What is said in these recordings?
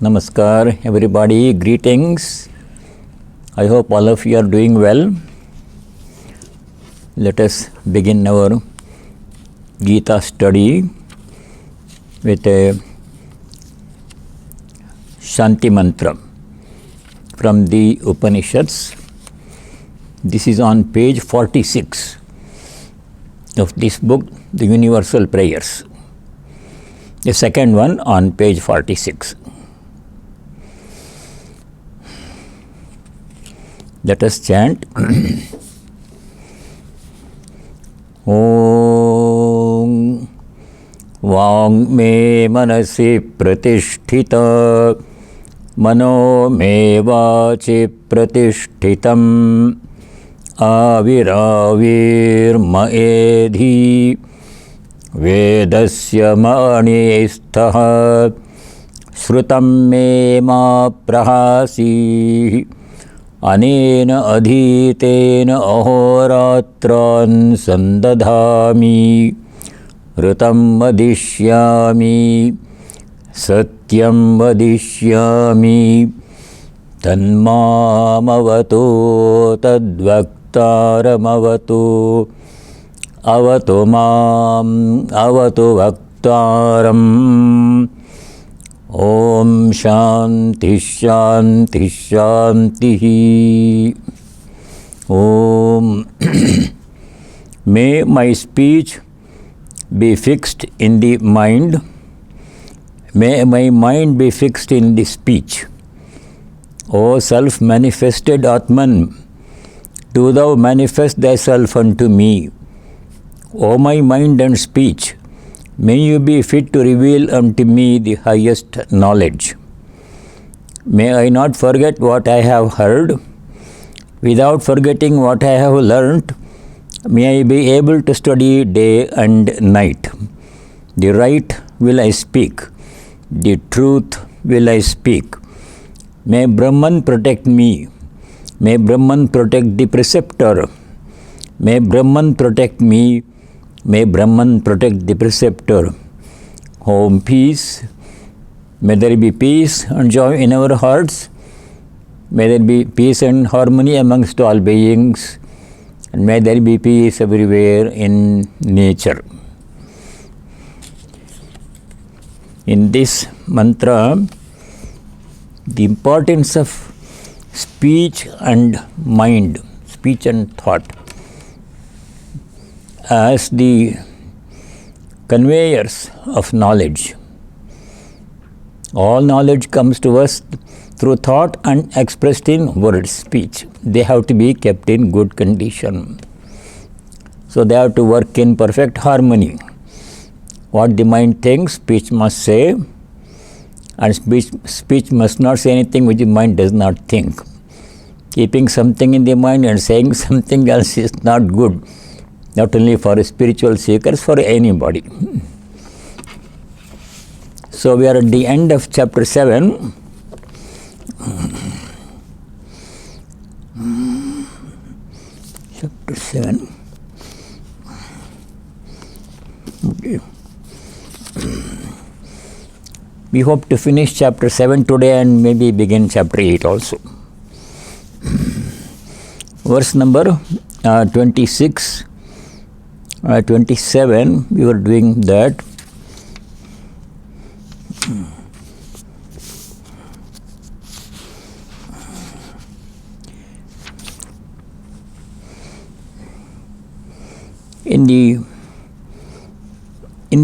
Namaskar, everybody. Greetings. I hope all of you are doing well. Let us begin our Gita study with a Shanti mantra from the Upanishads. This is on page 46 of this book, The Universal Prayers. The second one on page 46. Let us chant. Om Vāng me manasi pratisthita Mano me vaci pratishthitam Aviravir maedhi Vedasya manisthaha Shrutam me ma prahasi Anena adhitena ahoratran sandadhami Ritam vadishyami Satyam vadishyami Tanmāmavatu tadvaktāramavatu Avatu mam avatu vaktāram Om Shanti Shanti Shanti. Om. May my speech be fixed in the mind. May my mind be fixed in the speech. O self-manifested Atman, do thou manifest thyself unto me. O my mind and speech, may you be fit to reveal unto me the highest knowledge. May I not forget what I have heard. Without forgetting what I have learnt, may I be able to study day and night. The right will I speak. The truth will I speak. May Brahman protect me. May Brahman protect the preceptor. May Brahman protect me. May Brahman protect the preceptor. Om peace. May there be peace and joy in our hearts. May there be peace and harmony amongst all beings. And may there be peace everywhere in nature. In this mantra, the importance of speech and mind, speech and thought, as the conveyors of knowledge. All knowledge comes to us through thought and expressed in words, speech. They have to be kept in good condition. So they have to work in perfect harmony. What the mind thinks, speech must say, and speech must not say anything which the mind does not think. Keeping something in the mind and saying something else is not good. Not only for spiritual seekers, for anybody. So we are at the end of chapter 7. Chapter 7. Okay. We hope to finish chapter 7 today and maybe begin chapter 8 also. Verse number 26. 27, we were doing that. In the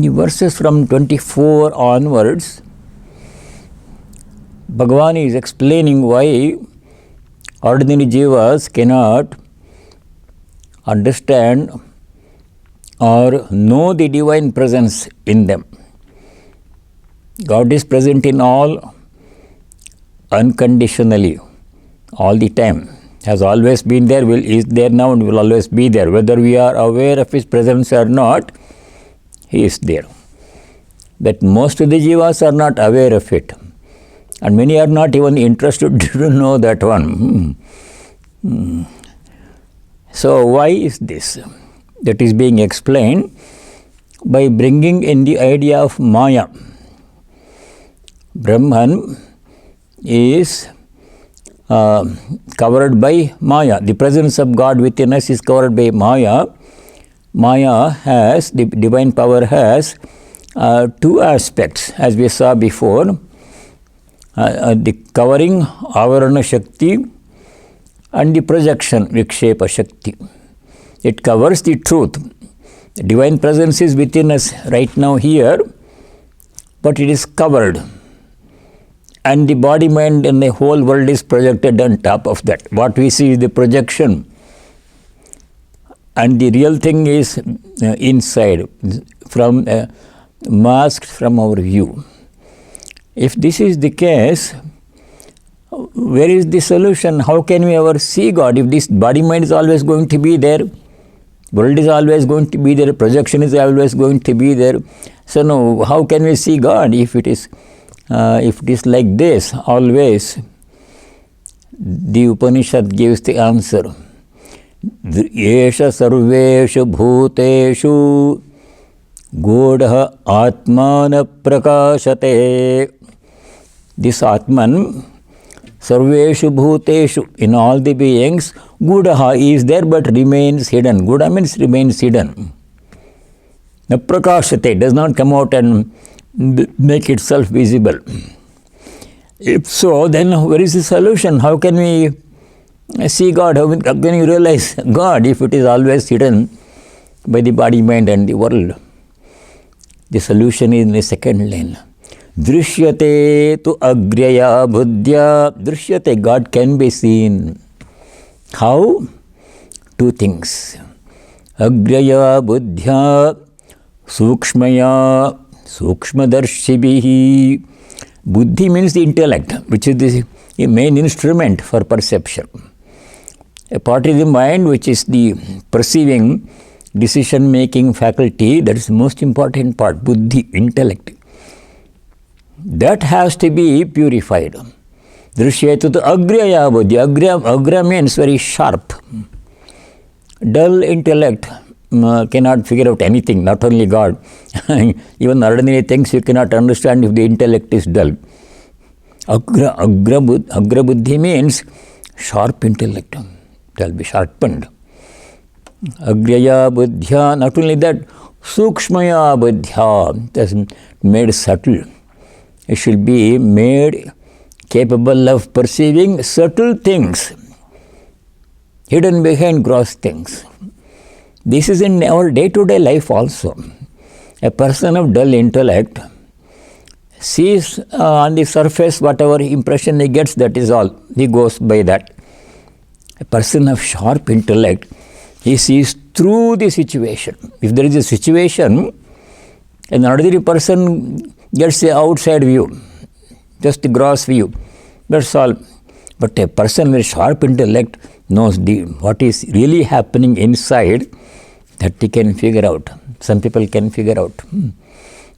verses from 24 onwards, Bhagavan is explaining why ordinary jivas cannot understand or know the divine presence in them. God is present in all unconditionally, all the time. Has always been there, is there now and will always be there. Whether we are aware of His presence or not, He is there. But most of the jivas are not aware of it. And many are not even interested to know that one. So why is this? That is being explained by bringing in the idea of Maya. Brahman is covered by Maya. The presence of God within us is covered by Maya. Maya has, the divine power has two aspects, as we saw before. The covering, avarana shakti, and the projection, vikshepa shakti. It covers the truth. The divine presence is within us right now here, but it is covered. And the body, mind, and the whole world is projected on top of that. What we see is the projection. And the real thing is inside, from masked from our view. If this is the case, where is the solution? How can we ever see God? If this body mind is always going to be there, world is always going to be there, projection is always going to be there. So no, how can we see God if it is like this always? The Upanishad gives the answer. Yesha sarveshu bhuteshu godha atmana prakashate. This Atman, sarveshu bhuteshu, in all the beings, gudaha is there but remains hidden. Guda means remains hidden. The prakashate does not come out and make itself visible. If so, then where is the solution? How can we see God? How can you realize God if it is always hidden by the body, mind, and the world? The solution is in the second line. Drishyate tu agraya buddhya. Drishyate, God can be seen. How? Two things. Agraya buddhya sukshmaya sukshmadarshibihi. Buddhi means the intellect, which is the main instrument for perception. A part is the mind, which is the perceiving, decision-making faculty. That is the most important part, buddhi, intellect. That has to be purified. Drishyatu agraya buddhya. Agra means very sharp. Dull intellect cannot figure out anything, not only God. Even ordinary things you cannot understand if the intellect is dull. Agra buddhi means sharp intellect. It will be sharpened. Agraya buddhya, not only that, sukshmaya buddhya, that is made subtle. It should be made capable of perceiving subtle things, hidden behind gross things. This is in our day-to-day life also. A person of dull intellect sees on the surface whatever impression he gets, that is all. He goes by that. A person of sharp intellect, he sees through the situation. If there is a situation, an ordinary person gets the outside view, just the gross view. That's all. But a person with sharp intellect knows what is really happening inside, that he can figure out. Some people can figure out.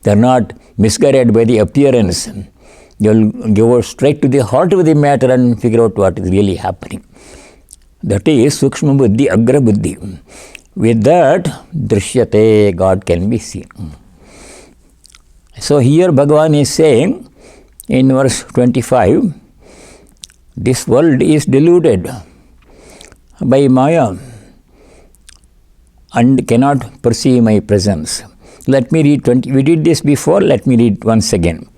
They are not misguided by the appearance. They will go straight to the heart of the matter and figure out what is really happening. That is Sukshma Buddhi, Agra Buddhi. With that, Drishyate, God can be seen. So here Bhagavan is saying in verse 25, this world is deluded by Maya and cannot perceive my presence. Let me read 20. We did this before. Let me read once again.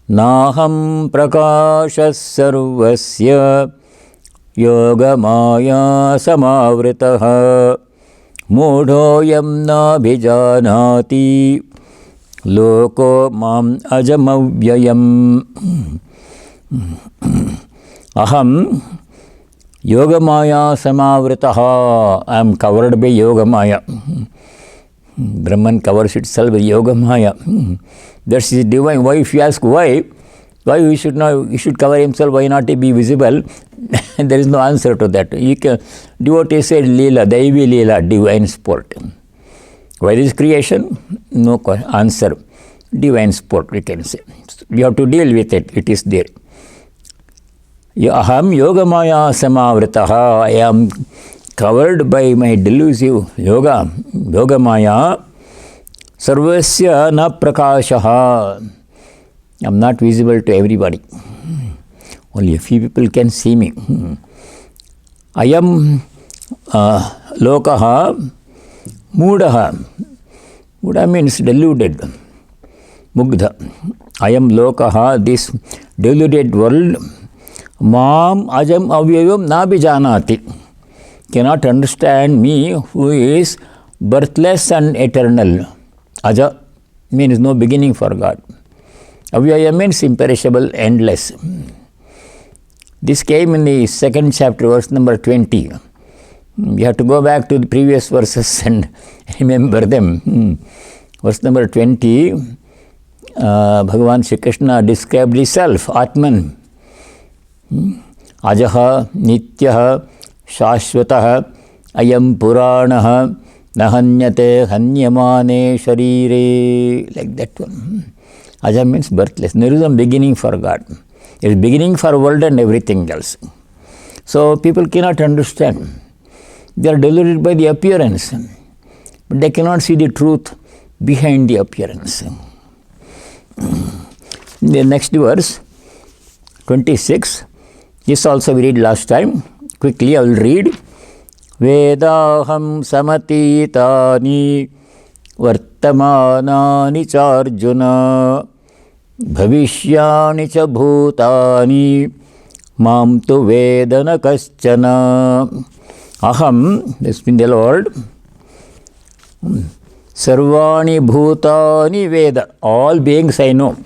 Naham prakasha sarvasya yoga maya samavritaha mudhoyam nabhijanati loko mam ajamavyayam. Aham Yogamaya samavritaha. I am covered by Yogamaya. Brahman covers itself with Yogamaya. That's the divine. Why, if you ask why he should cover himself, why not he be visible? There is no answer to that. Devotee said Leela, Daivi Leela, divine sport. Why this creation? No answer. Divine sport, we can say. We have to deal with it. It is there. Aham yogamaya samavritaha. I am covered by my delusive yogamaya. Sarvasya na prakashaha. I am not visible to everybody. Only a few people can see me. Ayam lokaha mudaha. Muda means deluded. Mugdha. Ayam lokaha, this deluded world. Mam ajam avyayam nabijanati. Cannot understand me who is birthless and eternal. Aja means no beginning for God. Avyaya means imperishable, endless. This came in the 2nd chapter, verse number 20. You have to go back to the previous verses and remember them. Verse number 20, Bhagavan Shri Krishna described the self, Atman. Ajaha, Nityaha, Shashvataha, Ayam Puranaha, Nahanyate, Hanyamane, Sharire. Like that one. Aja means birthless. There is a beginning for God. There is beginning for world and everything else. So people cannot understand. They are deluded by the appearance, but they cannot see the truth behind the appearance. The next verse, 26, this also we read last time. Quickly I will read. Vedaham samatitani vartamanani charjuna bhavishyani cha bhutani mam tu vedana kaschana. Aham, this means the Lord. Sarvani bhutani veda. All beings I know.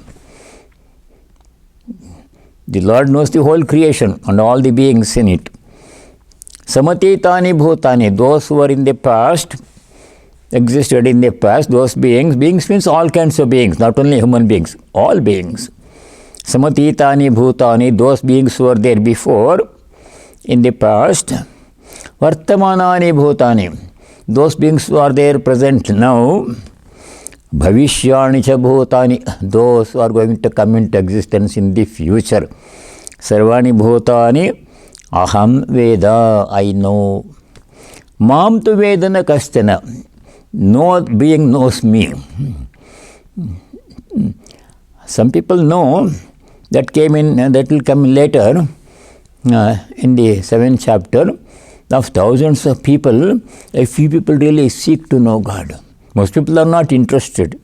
The Lord knows the whole creation and all the beings in it. Samatitani bhutani. Those who were in the past, existed in the past, those beings. Beings means all kinds of beings, not only human beings. All beings. Samatitani bhutani. Those beings who were there before, in the past. Vartamanani bhutani. Those beings who are there present now. Bhavishyani cha bhutani. Those who are going to come into existence in the future. Sarvani bhutani. Aham veda. I know. Mam tu vedana kastana. No being knows me. Some people know. That came in, that will come later in the 7th chapter. Of thousands of people, a few people really seek to know God. Most people are not interested.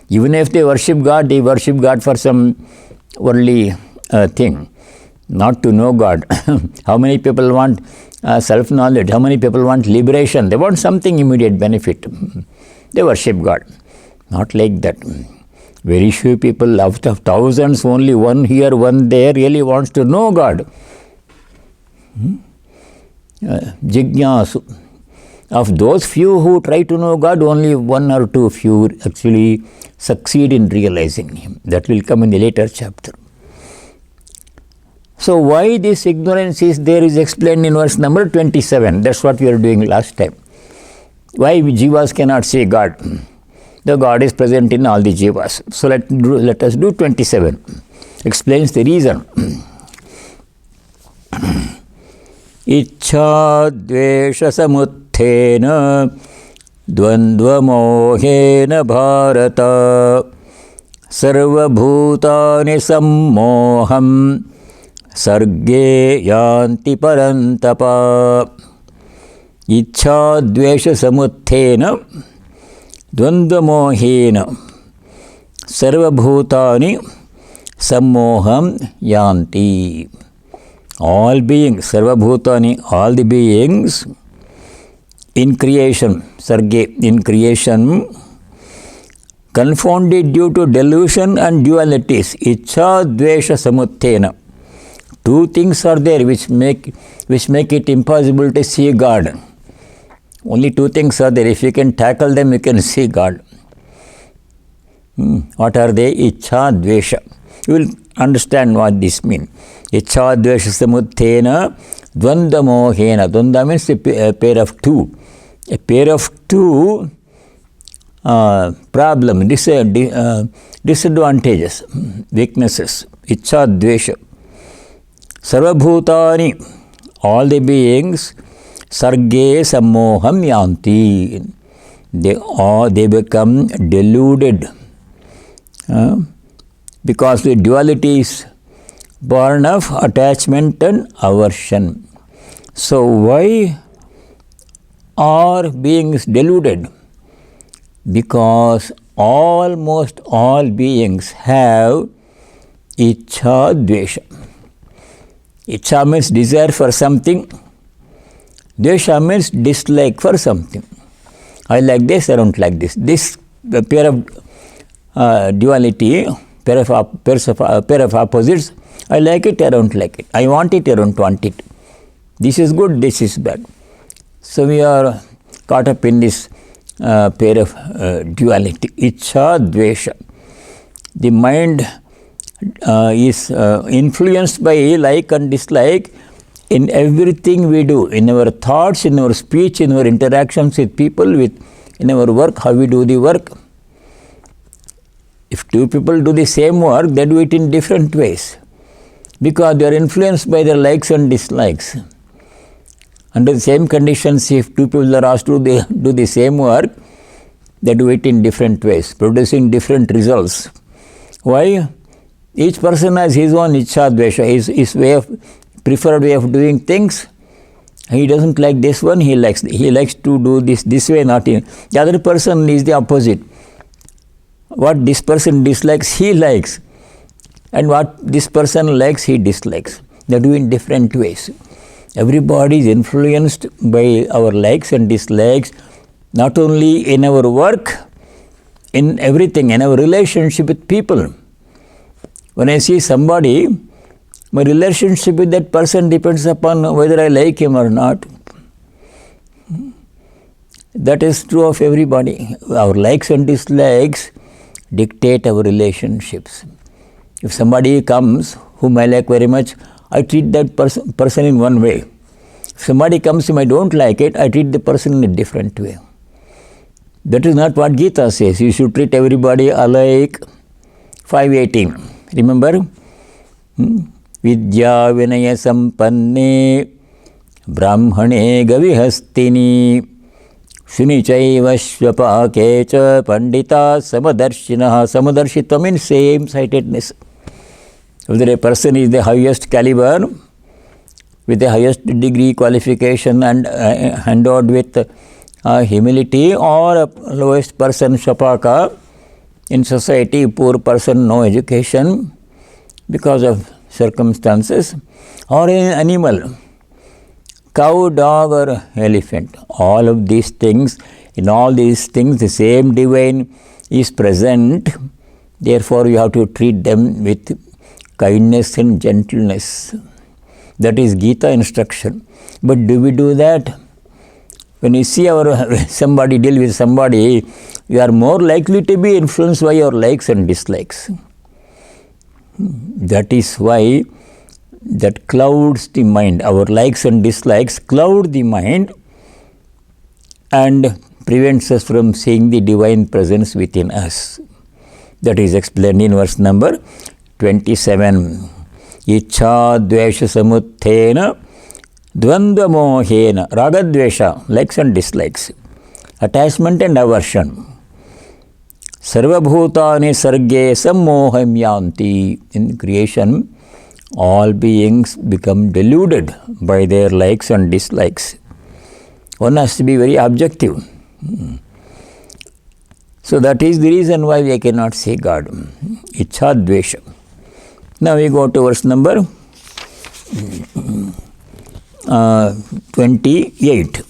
Even if they worship God, they worship God for some worldly thing, not to know God. How many people want self-knowledge? How many people want liberation? They want something immediate benefit. They worship God. Not like that. Very few people, out of thousands, only one here, one there, really wants to know God. Jignasu. Of those few who try to know God, only one or two few actually succeed in realizing Him. That will come in the later chapter. So why this ignorance is there is explained in verse number 27. That's what we were doing last time. Why jivas cannot see God? The God is present in all the jivas. So let us do 27. Explains the reason. Ichcha dvesha samuthena dvandva mohena bharata sarva bhutani sammoham sarge yanti parantapa. Ichcha dvesha samuthena dvandva mohena sarva bhutani sammoham yanti. All beings, sarva bhutani, all the beings in creation, sarge, in creation, confounded due to delusion and dualities, ichcha dvesha samuthena. Two things are there which make it impossible to see God. Only two things are there. If you can tackle them, you can see God. What are they? Ichcha dvesha. You will understand what this means. Ichcha dvesha samuthena dvandva mohena. Dvandva means a pair of two. A pair of two problem, disadvantages, weaknesses. Ichcha dvesha. Sarva bhutani, all the beings, sarge sammoham yanti. They become deluded. Because the dualities born of attachment and aversion. So why are beings deluded? Because almost all beings have ichha dvesha. Ichha means desire for something. Dvesha means dislike for something. I like this, I don't like this. This pair of duality, pair of opposites, I like it, I don't like it. I want it, I don't want it. This is good, this is bad. So we are caught up in this pair of duality, ichha dvesha. The mind is influenced by like and dislike in everything we do, in our thoughts, in our speech, in our interactions with people, in our work, how we do the work. If two people do the same work, they do it in different ways because they are influenced by their likes and dislikes. Under the same conditions, if two people are asked to do the same work, they do it in different ways, producing different results. Why? Each person has his own ichha dvesha, his way of preferred way of doing things. He doesn't like this one, he likes to do this way, not in. The other person is the opposite. What this person dislikes, he likes. And what this person likes, he dislikes. They do in different ways. Everybody is influenced by our likes and dislikes, not only in our work, in everything, in our relationship with people. When I see somebody, my relationship with that person depends upon whether I like him or not. That is true of everybody. Our likes and dislikes dictate our relationships. If somebody comes whom I like very much, I treat that person in one way. If somebody comes whom I don't like it, I treat the person in a different way. That is not what Gita says. You should treat everybody alike. 5:18. Remember? Vidya vinaya sampanne brahmane gavihastini shunichaiva shvapakecha pandita samadarshinaha. Samadarshitva means same-sightedness. Whether a person is the highest caliber, with the highest degree qualification and endowed with humility, or a lowest person, shapaka, in society, poor person, no education because of circumstances, or an animal, cow, dog or elephant. All of these things, in all these things, the same divine is present. Therefore, you have to treat them with kindness and gentleness. That is Gita instruction. But do we do that? When you see somebody deal with somebody, you are more likely to be influenced by your likes and dislikes. That is why that clouds the mind. Our likes and dislikes cloud the mind and prevents us from seeing the divine presence within us. That is explained in verse number 27. Ichha dvesha samuthena dvandva mohena. Raga dvesha, likes and dislikes. Attachment and aversion. Sarvabhutani sarge sammohamyanti. In creation, all beings become deluded by their likes and dislikes. One has to be very objective. So that is the reason why we cannot see God. Ichha dvesha. Now we go to verse number 28.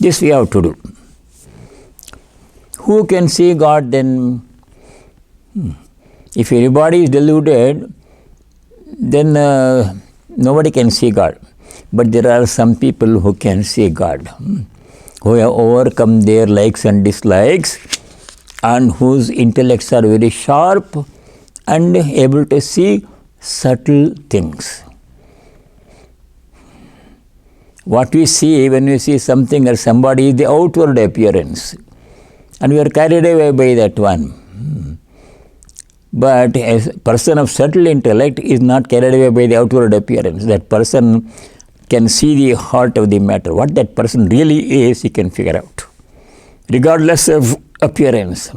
This we have to do. Who can see God then? If everybody is deluded, then nobody can see God. But there are some people who can see God, who have overcome their likes and dislikes, and whose intellects are very sharp and able to see subtle things. What we see when we see something or somebody is the outward appearance, and we are carried away by that one. But a person of subtle intellect is not carried away by the outward appearance. That person can see the heart of the matter. What that person really is, he can figure out, regardless of appearance.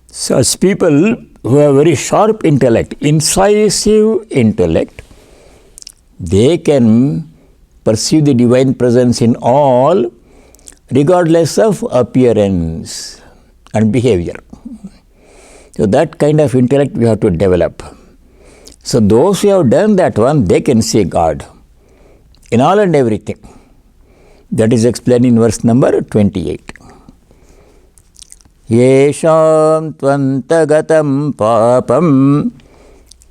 Such people who have very sharp intellect, incisive intellect, they can perceive the divine presence in all, regardless of appearance and behavior. So that kind of intellect we have to develop. So those who have done that one, they can see God in all and everything. That is explained in verse number 28. Yesham tvantagatam papam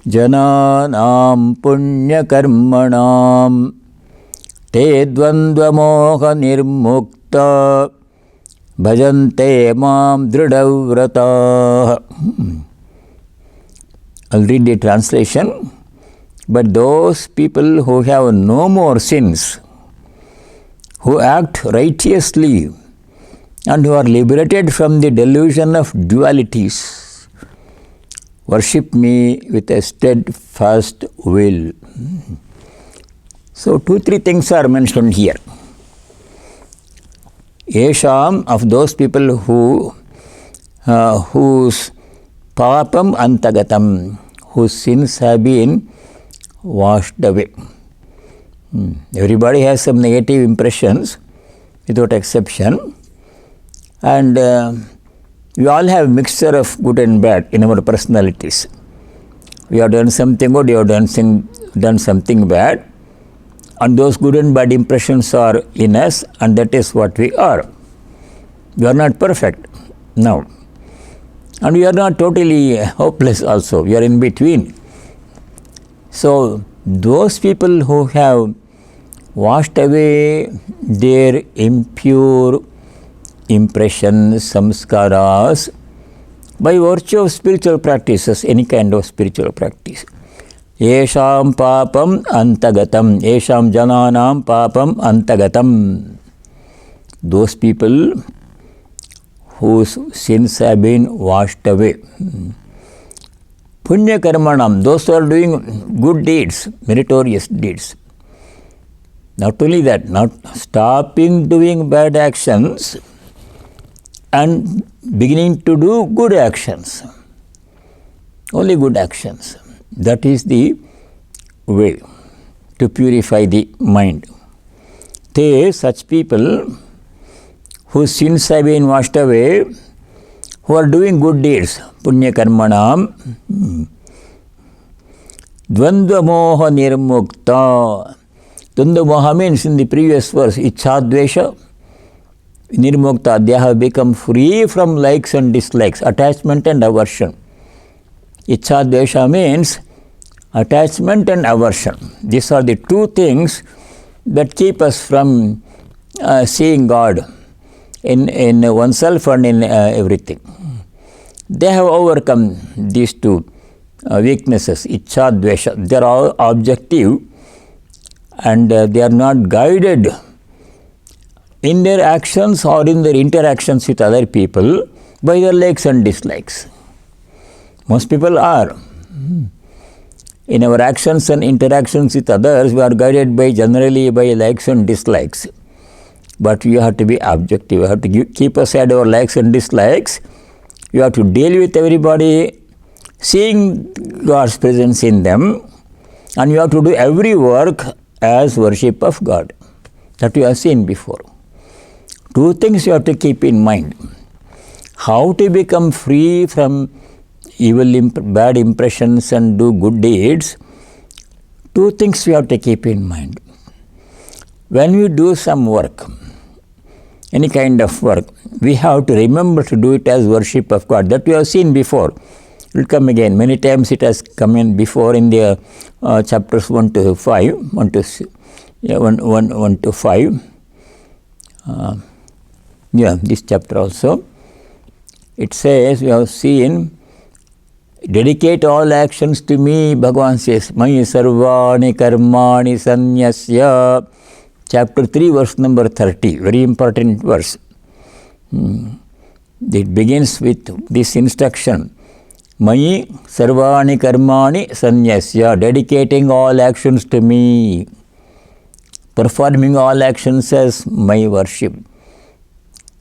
jananam punya karmanam te dvandva moha nirmukta bhajante mam dridhavrata. I'll read the translation. But those people who have no more sins, who act righteously, and who are liberated from the delusion of dualities, worship me with a steadfast will. So 2-3 things are mentioned here. Yesham, of those people whose papam antagatam, whose sins have been washed away. Everybody has some negative impressions without exception, and we all have mixture of good and bad in our personalities. We have done something good, we have done something bad, and those good and bad impressions are in us, and that is what we are. We are not perfect now, and we are not totally hopeless also. We are in between. So those people who have washed away their impure impressions, samskaras, by virtue of spiritual practices, any kind of spiritual practice. Yesham papam antagatam, yesham jananam papam antagatam. Those people whose sins have been washed away. Punya karmanam, those who are doing good deeds, meritorious deeds. Not only that, not stopping doing bad actions and beginning to do good actions. Only good actions. That is the way to purify the mind. They, such people whose sins have been washed away, who are doing good deeds, punya karmanam, dvandva moha nirmukta. Dvandva moha means in the previous verse, ichhadvesha, nirmukta, they have become free from likes and dislikes, attachment and aversion. Ichhadvesha means attachment and aversion. These are the two things that keep us from seeing God in oneself and in everything. They have overcome these two weaknesses, ichha, dvesha. They are all objective, and they are not guided in their actions or in their interactions with other people by their likes and dislikes. Most people are. In our actions and interactions with others, we are guided generally by likes and dislikes. But we have to be objective. We have to keep aside our likes and dislikes. You have to deal with everybody, seeing God's presence in them, and you have to do every work as worship of God. That we have seen before. Two things you have to keep in mind. How to become free from evil, bad impressions and do good deeds. Two things we have to keep in mind. When we do some work, any kind of work, we have to remember to do it as worship of God. That we have seen before. It will come again. Many times it has come in before in the chapters 1 to 5. 1 to 5. This chapter also. It says, we have seen, dedicate all actions to me, Bhagavan says, Mayi sarvani karmani sanyasya. Chapter 3, verse number 30, very important verse. It begins with this instruction, Mayi sarvani karmani sanyasya, dedicating all actions to me, performing all actions as my worship.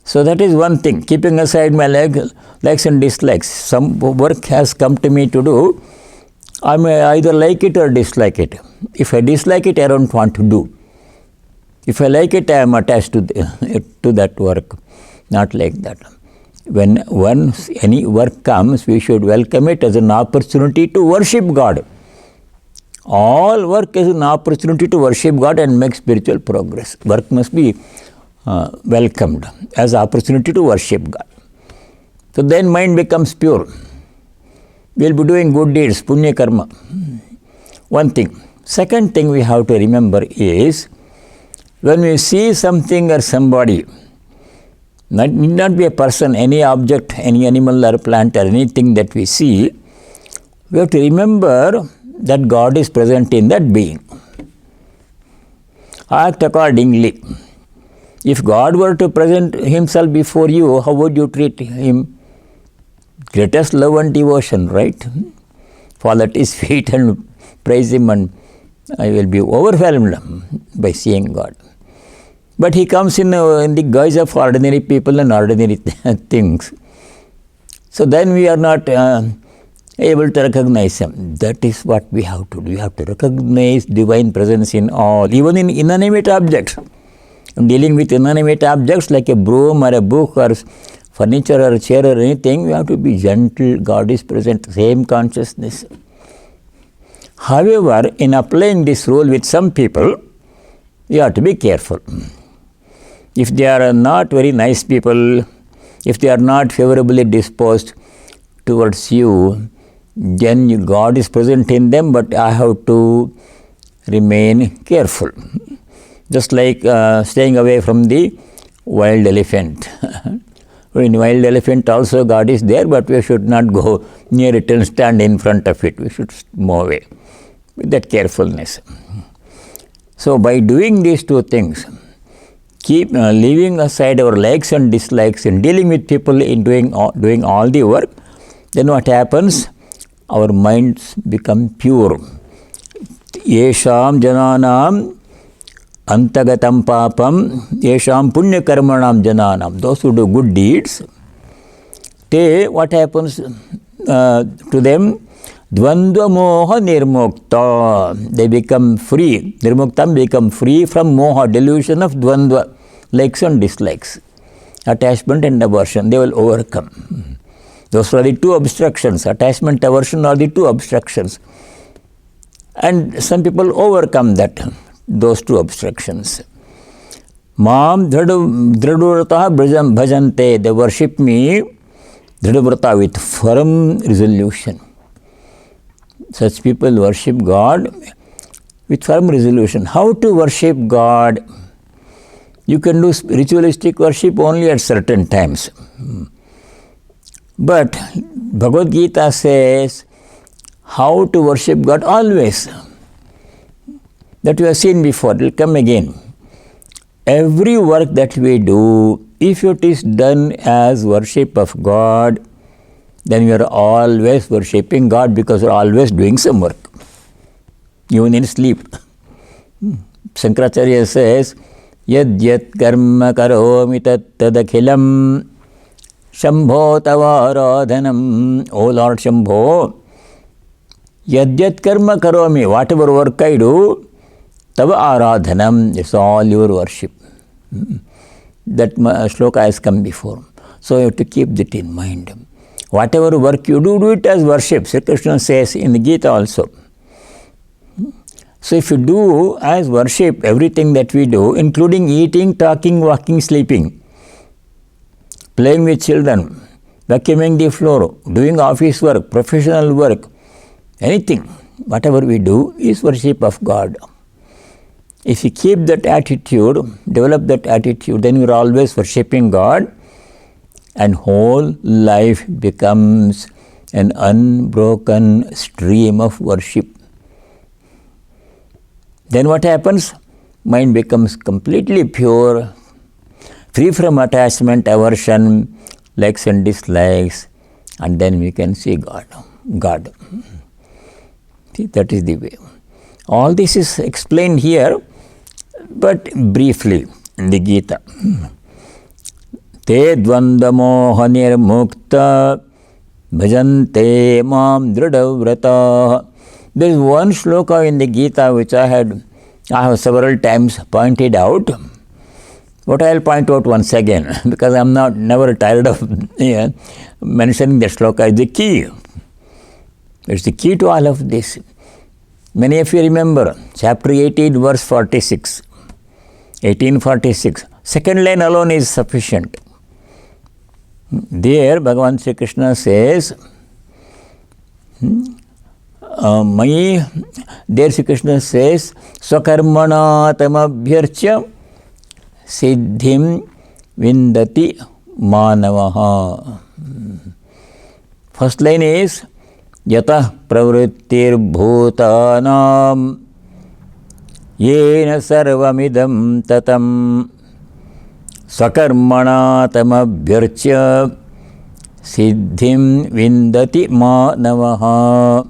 So that is one thing, keeping aside my likes and dislikes. Some work has come to me to do, I may either like it or dislike it. If I dislike it, I don't want to do. If I like it, I am attached to that work. Not like that. When once any work comes, we should welcome it as an opportunity to worship God. All work is an opportunity to worship God and make spiritual progress. Work must be welcomed as opportunity to worship God. So then mind becomes pure. We will be doing good deeds, punya karma. One thing. Second thing we have to remember is, when we see something or somebody, need not be a person, any object, any animal or plant or anything that we see, we have to remember that God is present in that being. Act accordingly. If God were to present Himself before you, how would you treat Him? Greatest love and devotion, right? Fall at His feet and praise Him, and I will be overwhelmed by seeing God. But He comes in the guise of ordinary people and ordinary things. So then we are not able to recognize Him. That is what we have to do. We have to recognize divine presence in all, even in inanimate objects. Dealing with inanimate objects like a broom or a book or furniture or a chair or anything, we have to be gentle. God is present, same consciousness. However, in applying this rule with some people, you have to be careful. If they are not very nice people, if they are not favorably disposed towards you, then God is present in them, but I have to remain careful. Just like staying away from the wild elephant. In wild elephant also God is there, but we should not go near it and stand in front of it. We should move away with that carefulness. So by doing these two things, keep leaving aside our likes and dislikes and dealing with people in doing all the work, then what happens? Our minds become pure. Yesham jananam antagatam papam, yesham punya karmanam jananam. Those who do good deeds, what happens to them? Dvandva moha nirmukta. They become free. Nirmuktam become free from moha, delusion of dvandva, likes and dislikes, attachment and aversion. They will overcome. Those are the two obstructions. Attachment, aversion are the two obstructions. And some people overcome those two obstructions. Mam dridurataḥ bhajante. They worship me, dridurata, with firm resolution. Such people worship God with firm resolution. How to worship God? You can do ritualistic worship only at certain times. But Bhagavad Gita says how to worship God always. That we have seen before, it will come again. Every work that we do, if it is done as worship of God, then we are always worshipping God, because we are always doing some work, even in sleep. Shankaracharya says, yad yat karma karomi tat tadakhilam shambho tavaradhanam. O Lord Shambho, yad yat karma karomi, whatever work I do, tava aradhanam, it's all your worship. That shloka has come before. So you have to keep that in mind. Whatever work you do, do it as worship. Sri Krishna says in the Gita also. So if you do as worship everything that we do, including eating, talking, walking, sleeping, playing with children, vacuuming the floor, doing office work, professional work, anything, whatever we do is worship of God. If you keep that attitude, develop that attitude, then you are always worshipping God, and whole life becomes an unbroken stream of worship. Then what happens? Mind becomes completely pure, free from attachment, aversion, likes and dislikes, and then we can see God. See, that is the way. All this is explained here, but briefly in the Gita. te dvandamo nirmukta bhajante mam dradavrata. There is one shloka in the Gita which I have several times pointed out. But I will point out once again, because I am never tired of mentioning that shloka is the key. It's the key to all of this. Many of you remember chapter 18, verse 46. 1846. Second line alone is sufficient. There, Bhagavan Sri Krishna says, there Sri Krishna says, Swakarmana tamabhyarcha siddhim vindati mānavaha. First line is, Yatah pravrittir bhutanam yena sarvamidam tatam swakarmana tamabhyarcha siddhim vindati mānavaha.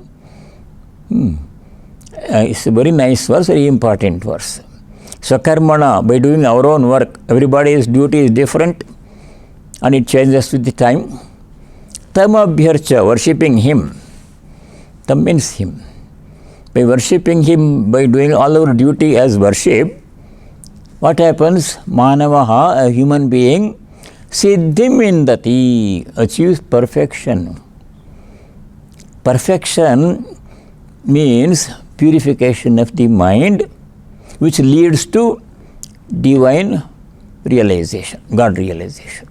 It's a very nice verse, very important verse. Swakarmana, by doing our own work, everybody's duty is different and it changes with the time. Tamabhyarcha, worshipping him. Tam means him. By worshipping him, by doing all our duty as worship, what happens? Mānavaha, a human being, siddhim vindati, achieves perfection. Perfection means purification of the mind, which leads to divine realization, God realization.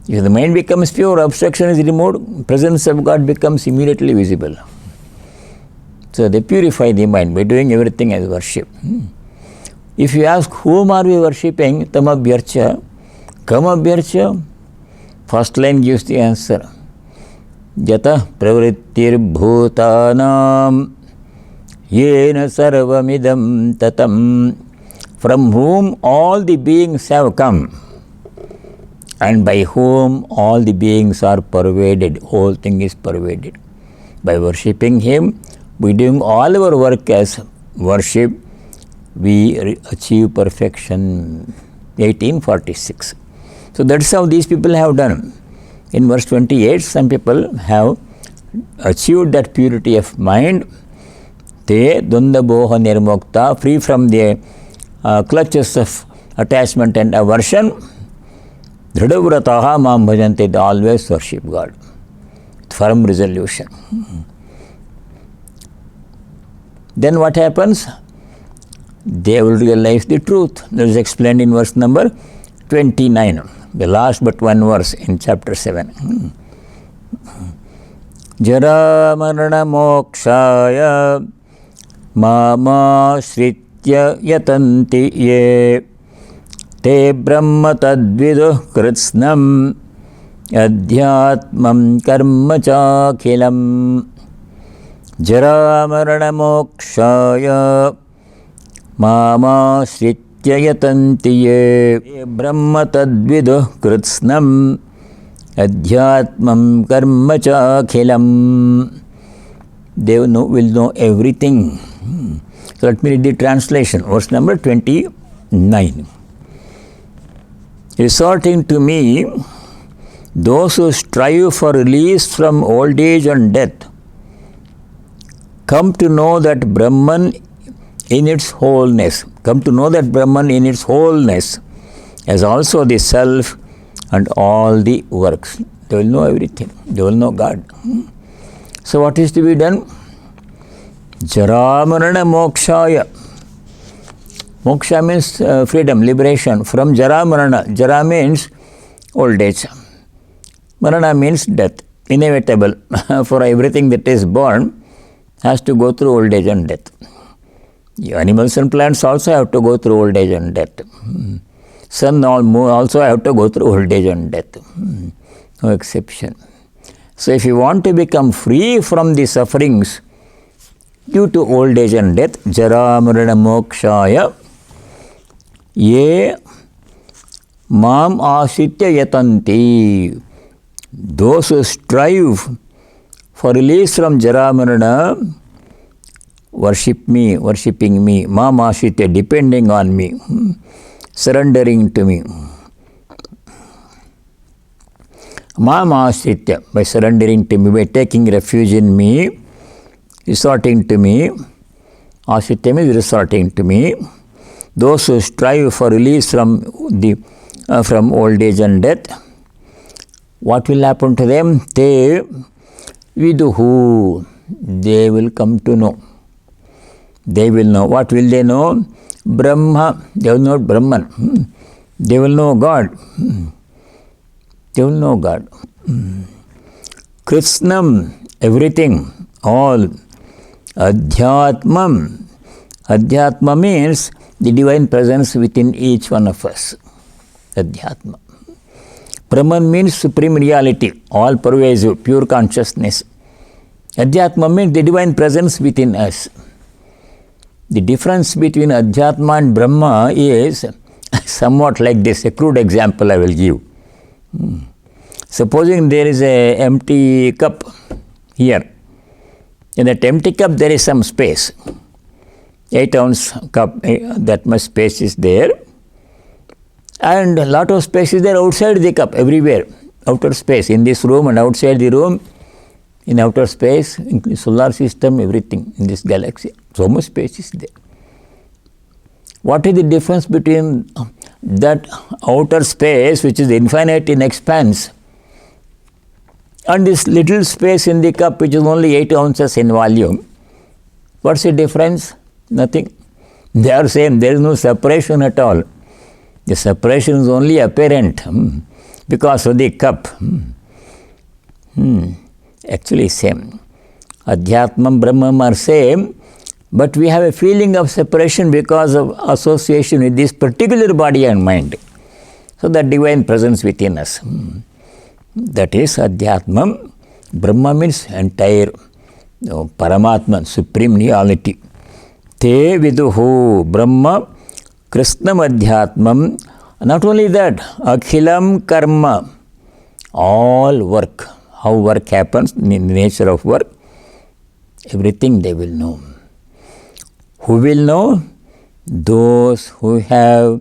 If the mind becomes pure, obstruction is removed, presence of God becomes immediately visible. So they purify the mind by doing everything as worship. If you ask, whom are we worshipping? Tamabhyarcha. Kamabhyarcha? First line gives the answer. Yatah pravrittir bhutanam yena sarvamidam tatam. From whom all the beings have come, and by whom all the beings are pervaded, whole thing is pervaded. By worshipping him, by doing all our work as worship, we achieve perfection. 1846. So that's how these people have done. In verse 28, some people have achieved that purity of mind. Te dundaboha nirmukta, free from the clutches of attachment and aversion. Dradavrataha mamāvyamanuttamam, they always worship God. Firm resolution. Then what happens? They will realize the truth. That is explained in verse number 29, the last but one verse in chapter 7. Jara marana mokshaya māmabuddhayaḥ yatanti ye te brahma tadviduh kritsnam avyaktaṃ karma changeless. Jara marana mokshaya māmabuddhayaḥ yatanti ye brahma tadviduh kritsnam avyaktaṃ karma changeless. They will know everything. So let me read the translation. Verse number 29. Resorting to me, those who strive for release from old age and death come to know that Brahman in its wholeness, as also the self and all the works. They will know everything. They will know God. So what is to be done? Jara marana mokshaya. Moksha means freedom, liberation from jara marana. Jara means old age. Marana means death, inevitable. For everything that is born has to go through old age and death. Animals and plants also have to go through old age and death. Sun also have to go through old age and death. No exception. So if you want to become free from the sufferings due to old age and death, jara marana mokshaya ye mam asitya yatanti. Those who strive for release from jara marana worshipping me, mamāvyayamanuttamam, depending on me, surrendering to me. Māmasritya, by surrendering to me, by taking refuge in me, resorting to me. Asritya means resorting to me. Those who strive for release from old age and death, what will happen to them? Te viduhu, they will come to know. They will know. What will they know? Brahma, they will know Brahman. They will know God. They will know God. Krishnam, everything, all. Adhyatmam. Adhyatma means the divine presence within each one of us. Adhyatma. Brahman means supreme reality, all pervasive, pure consciousness. Adhyatma means the divine presence within us. The difference between Adhyatma and Brahma is somewhat like this. A crude example I will give. Supposing there is an empty cup here. In that empty cup there is some space. 8-ounce cup, that much space is there. And a lot of space is there outside the cup, everywhere. Outer space, in this room and outside the room, in outer space, in the solar system, everything in this galaxy. So much space is there. What is the difference between that outer space, which is infinite in expanse, and this little space in the cup, which is only 8 ounces in volume? What's the difference? Nothing. They are same. There is no separation at all. The separation is only apparent because of the cup. Actually same. Adhyatmam, Brahmam are same, but we have a feeling of separation because of association with this particular body and mind. So that divine presence within us. That is Adhyatmam. Brahma means entire Paramatman, supreme reality. Te viduhu Brahma Krishnam Adhyatmam. Not only that, Akhilam Karma, all work, how work happens, in the nature of work, everything they will know. Who will know? Those who have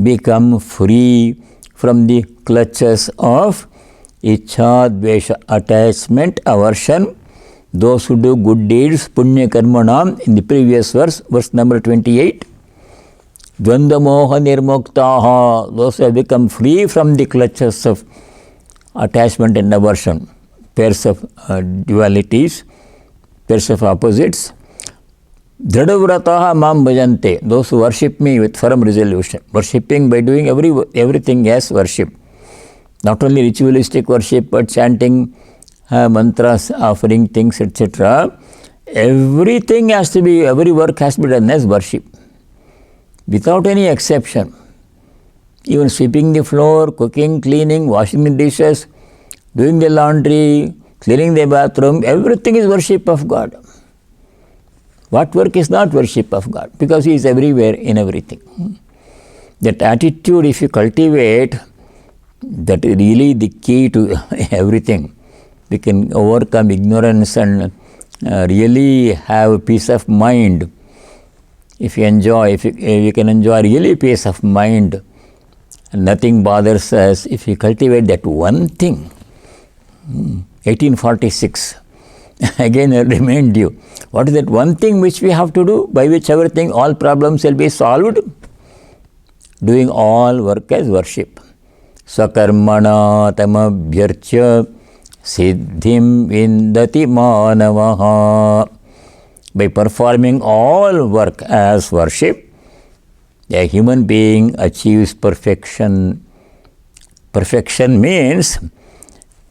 become free from the clutches of Ichha, Dvesha, attachment, aversion. Those who do good deeds, Punya Karmanam, in the previous verse, verse number 28. Dvanda Moha Nirmuktaha, those who have become free from the clutches of attachment and aversion, pairs of dualities, pairs of opposites. Dhradavrataha mamāmabuddhayaḥ, those who worship me with firm resolution. Worshipping by doing everything as worship. Not only ritualistic worship, but chanting mantras, offering things, etc. Everything has to be, every work has to be done as worship. Without any exception. Even sweeping the floor, cooking, cleaning, washing the dishes, doing the laundry, cleaning the bathroom, everything is worship of God. What work is not worship of God? Because He is everywhere in everything. That attitude, if you cultivate, that is really the key to everything. We can overcome ignorance and really have peace of mind. If you enjoy, if you can enjoy really peace of mind, and nothing bothers us, if you cultivate that one thing. 1846. Again I remind you, what is that one thing which we have to do, by which everything, all problems will be solved? Doing all work as worship. Sakarmana tamabhyarcha siddhim vindati mānavaḥ. By performing all work as worship, a human being achieves perfection. Perfection means,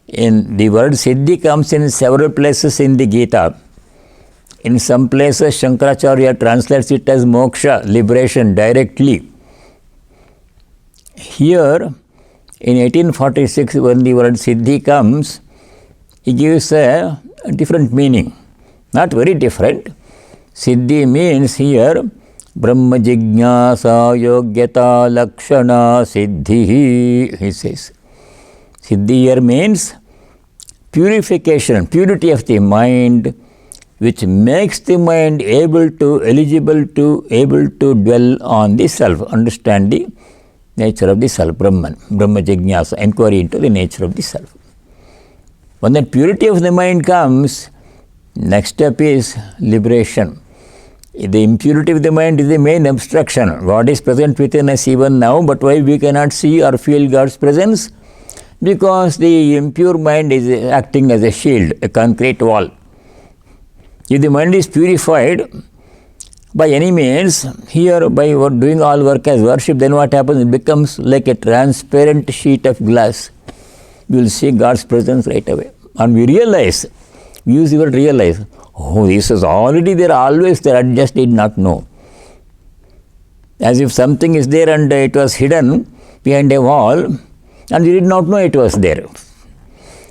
in the word Siddhi comes in several places in the Gita. In some places Shankaracharya translates it as moksha, liberation, directly. Here in 1846, when the word Siddhi comes, he gives a different meaning. Not very different. Siddhi means here Brahma Jignasa Yogyata Lakshana Siddhi, he says. Siddhi here means purification, purity of the mind, which makes the mind able to dwell on the self, understand the nature of the self, Brahman, Brahma Jignasa, inquiry into the nature of the self. When that purity of the mind comes, next step is liberation. The impurity of the mind is the main obstruction. God is present within us even now, but why we cannot see or feel God's presence? Because the impure mind is acting as a shield, a concrete wall. If the mind is purified by any means, here by doing all work as worship, then what happens? It becomes like a transparent sheet of glass. You will see God's presence right away. And we realize, we use the word realize, oh, this is already there, always there, I just did not know. As if something is there and it was hidden behind a wall and we did not know it was there.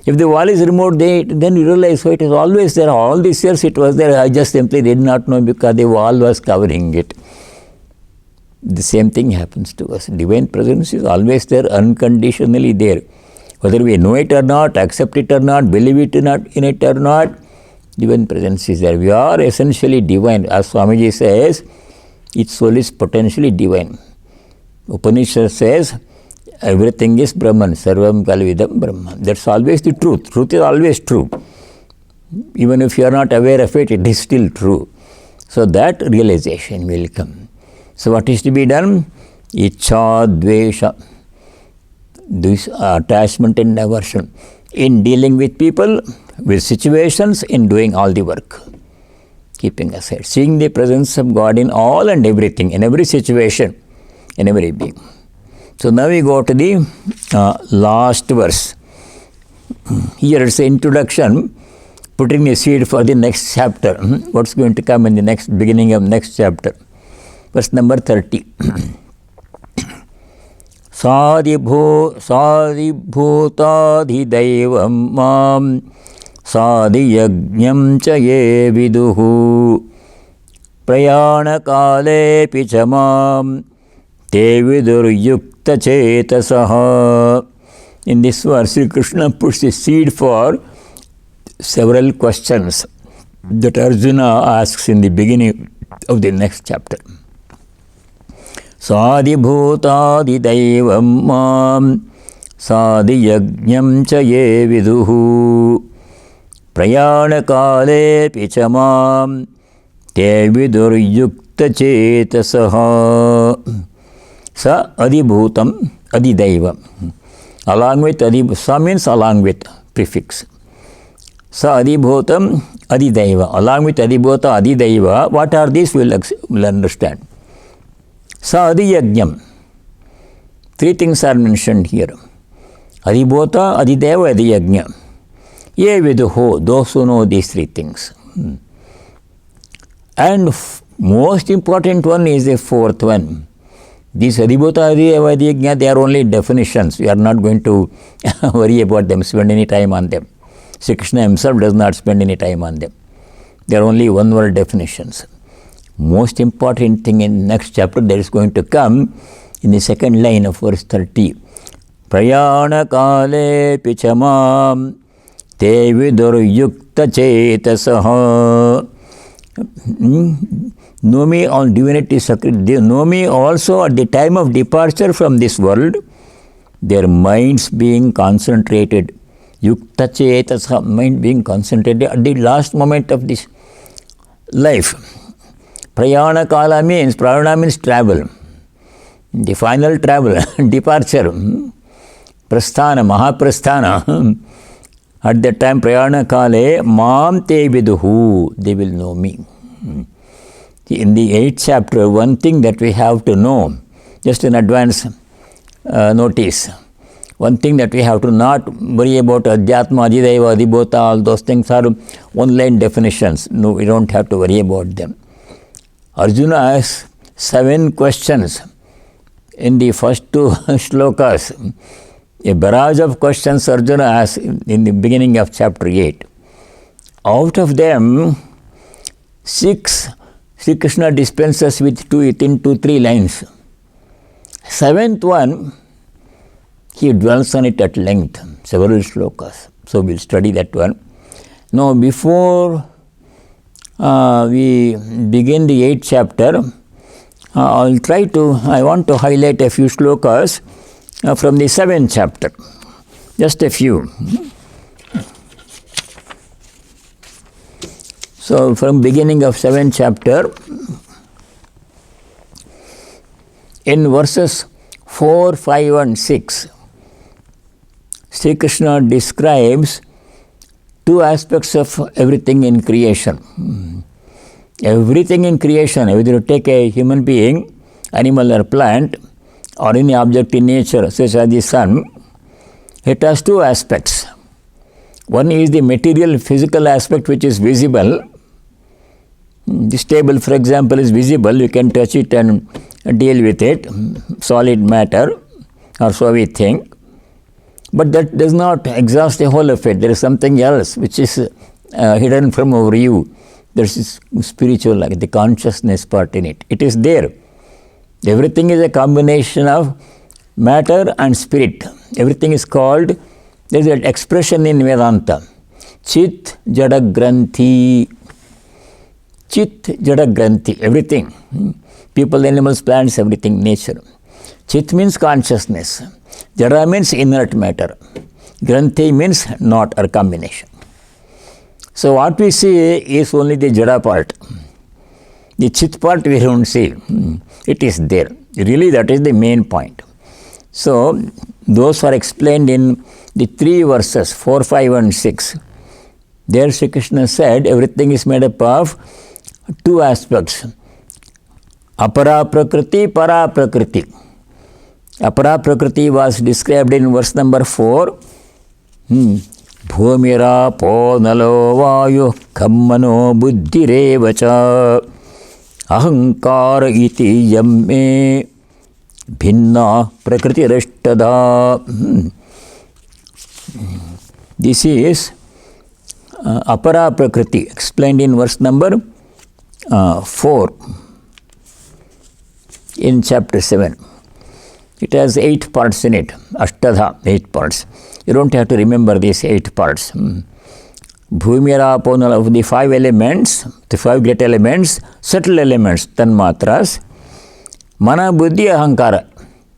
If the wall is removed, then you realize, oh, it is always there, all these years it was there, I just simply did not know because the wall was covering it. The same thing happens to us. Divine presence is always there, unconditionally there. Whether we know it or not, accept it or not, believe it in it or not, divine presence is there. We are essentially divine. As Swamiji says, each soul is potentially divine. Upanishad says, everything is Brahman, sarvam kalvidam Brahman. That's always the truth. Truth is always true. Even if you are not aware of it, it is still true. So that realization will come. So what is to be done? Ichcha, dvesha. This attachment and aversion in dealing with people, with situations, in doing all the work. Keeping aside, seeing the presence of God in all and everything, in every situation, in every being. So now we go to the last verse. Here it's the introduction, putting the seed for the next chapter. What's going to come in the next beginning of next chapter? Verse number 30. साधिभूताधिदैवं मां साधियज्ञं च ये विदुः प्रयाणकालेऽपि च मां ते विदुर्युक्तचेतसः. In this verse, Sri Krishna puts the seed for several questions that Arjuna asks in the beginning of the next chapter. साधिभूताधिदैवं मां साधियज्ञं च ये विदुः प्रयाणकालेऽपि च मां ते विदुर्युक्तचेतसः. स अधिभूतं अधिदैवं. Along with sa means along with prefix. Sa adhibhutam adhidaiva. Along with adhibhuta adhidaiva, what are these? We'll understand. Sa adhiyajñam. Three things are mentioned here. Adhibhuta, adhidaiva, adhiyajña. Ye viduho, those who know these three things. And most important one is the fourth one. These adhibhuta, adhidaiva, adhiyajña, they are only definitions. We are not going to worry about them, spend any time on them. Sri Krishna himself does not spend any time on them. They are only one-word definitions. Most important thing in next chapter that is going to come in the second line of verse 30. Prayana kale pichamam te viduryukta chetasaha. Know me on divinity, know me also at the time of departure from this world, their minds being concentrated. Yukta chetasaha, mind being concentrated at the last moment of this life. Prayana kala means, prayana means travel. The final travel, departure. Prasthana, mahaprasthana. At that time, prayana kale, mam te viduhu, they will know me. In the 8th chapter, one thing that we have to know, just in advance notice, one thing that we have to not worry about, adhyatma, adhidaiva, adhibhuta, all those things are one-line definitions. No, we don't have to worry about them. Arjuna asks 7 questions in the first 2 shlokas. A barrage of questions Arjuna asks in the beginning of chapter 8. Out of them, 6 Sri Krishna dispenses with within 2-3 lines. 7th one, he dwells on it at length, several shlokas. So we'll study that one. Now before we begin the 8th chapter, I want to highlight a few shlokas from the 7th chapter. Just a few. So from beginning of 7th chapter, in verses 4, 5 and 6, Sri Krishna describes two aspects of everything in creation. Everything in creation, whether you take a human being, animal or plant, or any object in nature, such as the sun, it has two aspects. One is the material physical aspect which is visible. This table, for example, is visible. You can touch it and deal with it, solid matter, or so we think. But that does not exhaust the whole of it. There is something else which is hidden from our view. There is spiritual, like the consciousness part in it. It is there. Everything is a combination of matter and spirit. Everything is called, there is an expression in Vedanta, Chit Jada Granthi. Chit Jada Granthi, everything. People, animals, plants, everything, nature. Chit means consciousness. Jada means inert matter. Granthi means knot or combination. So what we see is only the Jada part. The Chit part we don't see. It is there. Really, that is the main point. So those are explained in the 3 verses, 4, 5 and 6. There Sri Krishna said everything is made up of two aspects. Apara Prakriti, Para Prakriti. Apara Prakriti was described in verse number 4. Bhumira po nalo vayu kammano buddhirevacha ahankara iti yamme bhinna prakritirashtada. This is Apara Prakriti, explained in verse number 4 in chapter 7. It has 8 parts in it, Ashtadha, 8 parts. You don't have to remember these 8 parts. Bhumira Ponala, of the 5 elements, the 5 great elements, subtle elements, Tanmatras, māmabuddhayaḥ,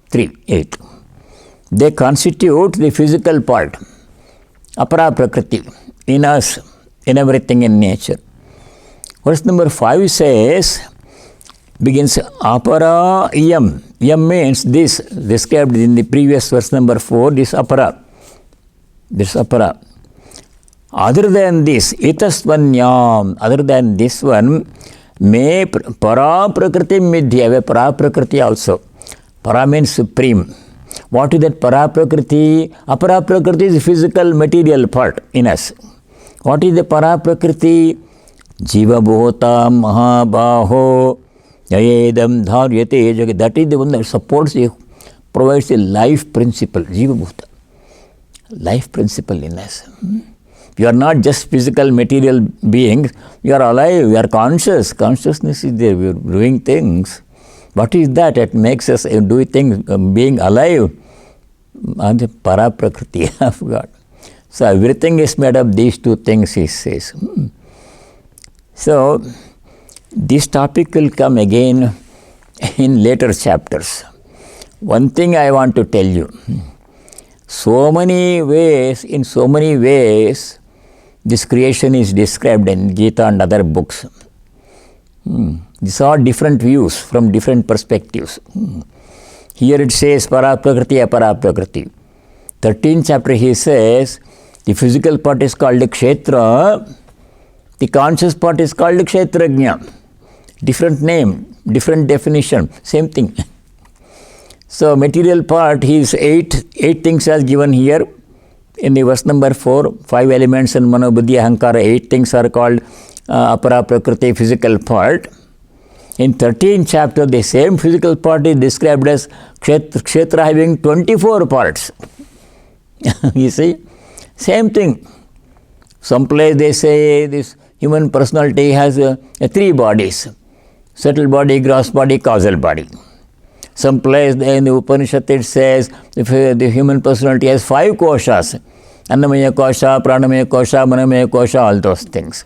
3, 8. They constitute the physical part, Apara Prakriti, in us, in everything in nature. Verse number 5 says, begins Apara Yam. Yam means this, described in the previous verse number 4, this Apara. This Apara. Other than this, itasvanyam, other than this one, may para prakriti midhyave, para prakriti also. Para means supreme. What is that para prakriti? Apara prakriti is physical material part in us. What is the para prakriti? Jiva bhota mahabaho yayedam dharyate jagat. That is the one that supports you, provides a life principle, jiva bhota. Life principle in us. You are not just physical material beings, you are alive, you are conscious. Consciousness is there, we are doing things. What is that? It makes us do things, being alive. And the para prakriti of God. So everything is made of these two things, he says. So this topic will come again in later chapters. One thing I want to tell you. So many ways, in so many ways, this creation is described in Gita and other books. These are different views from different perspectives. Here it says para prakriti, apara prakriti. 13th chapter he says the physical part is called kshetra, the conscious part is called kshetrajna. Different name, different definition, same thing. So material part, his 8 things as given here. In the verse number 4, 5 elements and māmabuddhayaḥ, 8 things are called apara prakriti, physical part. In 13th chapter, the same physical part is described as kshetra having 24 parts. You see, same thing. Some place they say this human personality has 3 bodies, subtle body, gross body, causal body. Some place in the Upanishad it says the human personality has 5 koshas, annamaya kosha, pranamaya kosha, manamaya kosha, all those things.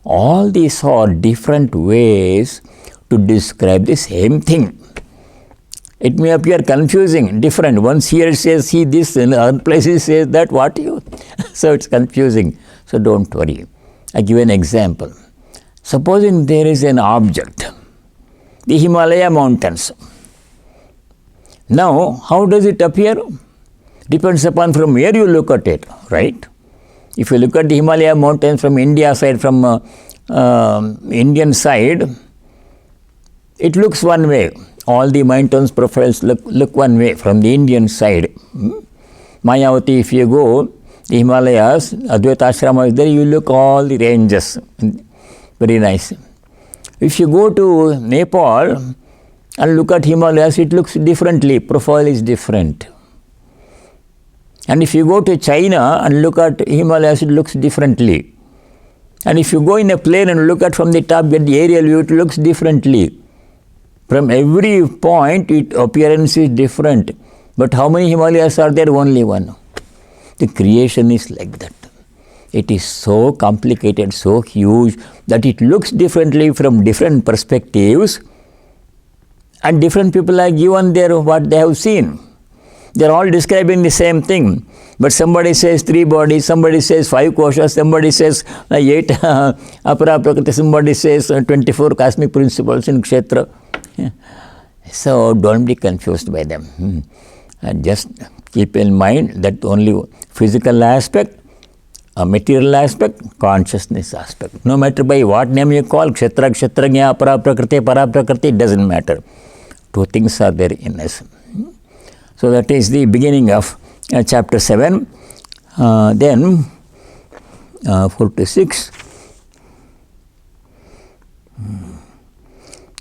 All these are different ways to describe the same thing. It may appear confusing, different. Once here it says see this, in other places says that, what you? So it's confusing. So don't worry. I give an example. Supposing there is an object, the Himalaya mountains. Now, how does it appear? Depends upon from where you look at it, right? If you look at the Himalaya mountains from India side, from Indian side, it looks one way. All the mountains profiles look one way from the Indian side. Mayavati, if you go, the Himalayas, Advaita Ashrama is there, you look all the ranges. Very nice. If you go to Nepal and look at Himalayas, it looks differently, profile is different. And if you go to China and look at Himalayas, it looks differently. And if you go in a plane and look at from the top, get the aerial view, it looks differently. From every point, appearance is different. But how many Himalayas are there? Only one. The creation is like that. It is so complicated, so huge, that it looks differently from different perspectives, and different people are given their what they have seen. They are all describing the same thing. But somebody says 3 bodies, somebody says 5 koshas, somebody says 8 apara prakriti, somebody says 24 cosmic principles in kshetra. So don't be confused by them. And just keep in mind that only physical aspect, a material aspect, consciousness aspect. No matter by what name you call, kshetra, kshetragya, para prakriti, it doesn't matter. 2 things are there in us. So that is the beginning of chapter 7. Then 4 to 6.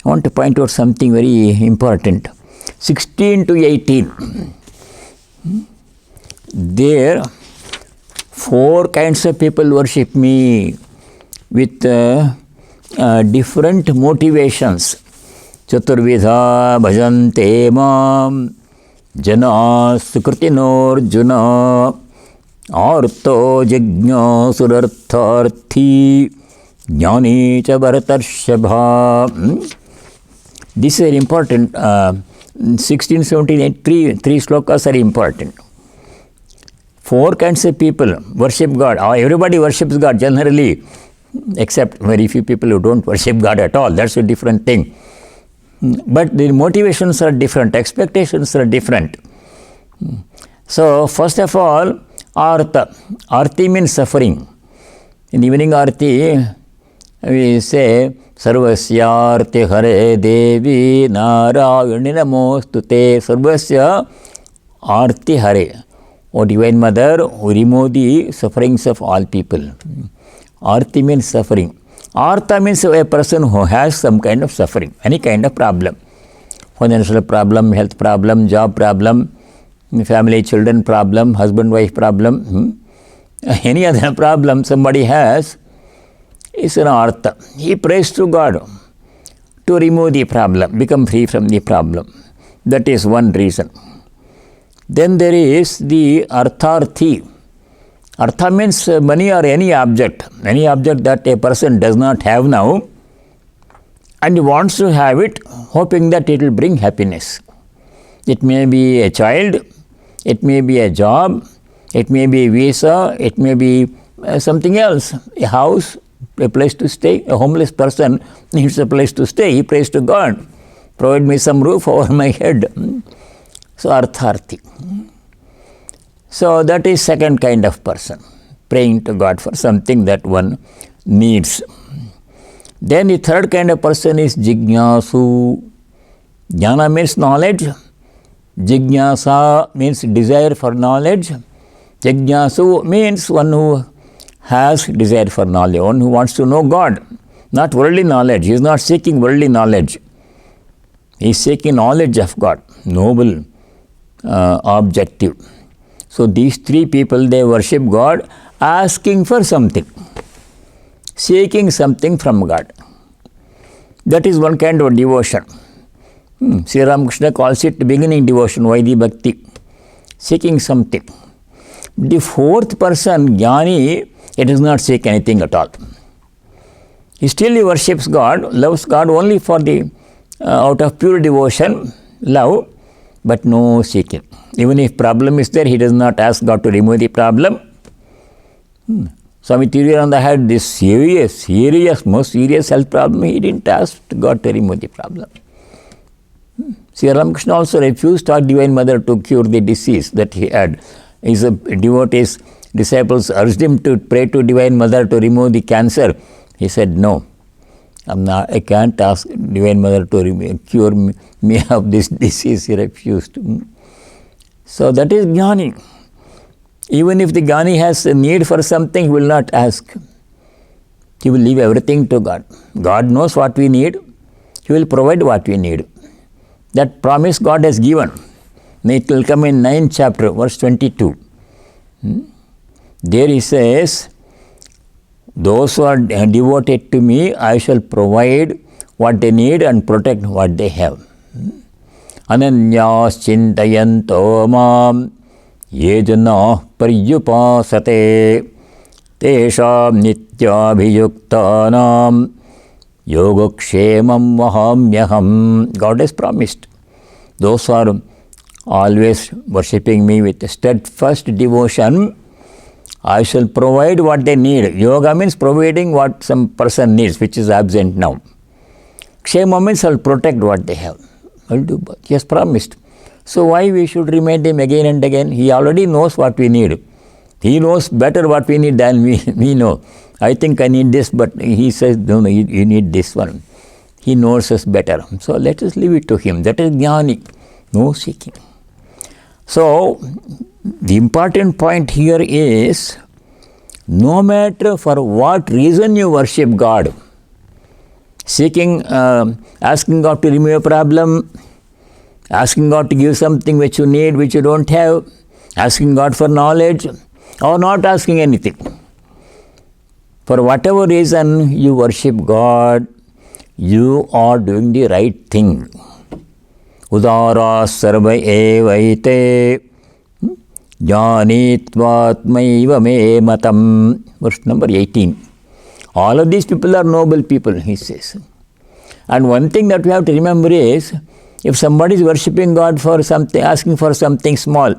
I want to point out something very important. 16 to 18. There, 4 kinds of people worship me with different motivations. Chaturvidha bhajante mam jana sukritinor arto jigna surartharthi jnani cha bharatarshabha. This is important. 16, 17, 8, 3 slokas are important. 4 kinds of people worship God. Everybody worships God generally, except very few people who don't worship God at all. That's a different thing. But the motivations are different, expectations are different. So, first of all, artha. Arti means suffering. In evening arti, we say, Sarvasya hare devi narayani namostute. Sarvasya arti hare. O Divine Mother, we remove the sufferings of all people. Arti means suffering. Artha means a person who has some kind of suffering, any kind of problem. Financial problem, health problem, job problem, family, children problem, husband-wife problem. Any other problem somebody has is an artha. He prays to God to remove the problem, become free from the problem. That is one reason. Then there is the artharthi. Artha means money or any object that a person does not have now and he wants to have it, hoping that it will bring happiness. It may be a child, it may be a job, it may be a visa, it may be something else, a house, a place to stay. A homeless person needs a place to stay. He prays to God, provide me some roof over my head. So artharthi. So that is second kind of person, praying to God for something that one needs. Then the third kind of person is jignasu. Jnana means knowledge. Jignasa means desire for knowledge. Jignasu means one who has desire for knowledge, one who wants to know God, not worldly knowledge. He is not seeking worldly knowledge. He is seeking knowledge of God, noble objective. So these 3 people, they worship God asking for something, seeking something from God. That is one kind of devotion. Sri Ramakrishna calls it beginning devotion, Vaidhi Bhakti, seeking something. The 4th person, Jnani, he does not seek anything at all. He still worships God, loves God only for the out of pure devotion, love, but no seeking. Even if problem is there, he does not ask God to remove the problem. Swami Brahmarupananda had this most serious health problem. He didn't ask God to remove the problem. Sri Ramakrishna also refused to ask Divine Mother to cure the disease that he had. His devotees, disciples urged him to pray to Divine Mother to remove the cancer. He said, no, I can't ask Divine Mother to cure me of this disease. He refused. So that is Jnani. Even if the Jnani has a need for something, he will not ask. He will leave everything to God. God knows what we need. He will provide what we need. That promise God has given. It will come in 9th chapter, verse 22. There he says, those who are devoted to me, I shall provide what they need and protect what they have. Ananyās chintayanto māṃ ye janāః paryupāsate teshām nityābhiyuktānām yogakshemam vahamyaham. God has promised. Those who are always worshipping me with steadfast devotion, I shall provide what they need. Yoga means providing what some person needs, which is absent now. Kshema means I'll protect what they have. I'll do both. He has promised. So why we should remind him again and again? He already knows what we need. He knows better what we need than we know. I think I need this, but he says, no, you need this one. He knows us better. So let us leave it to him. That is Jnani. No seeking. So, the important point here is, no matter for what reason you worship God, seeking, asking God to remove a problem, asking God to give something which you need, which you don't have, asking God for knowledge, or not asking anything. For whatever reason you worship God, you are doing the right thing. Udara sarva evaite jnanitvatmaiva me matam. Verse number 18. All of these people are noble people, he says. And one thing that we have to remember is, if somebody is worshipping God for something, asking for something small,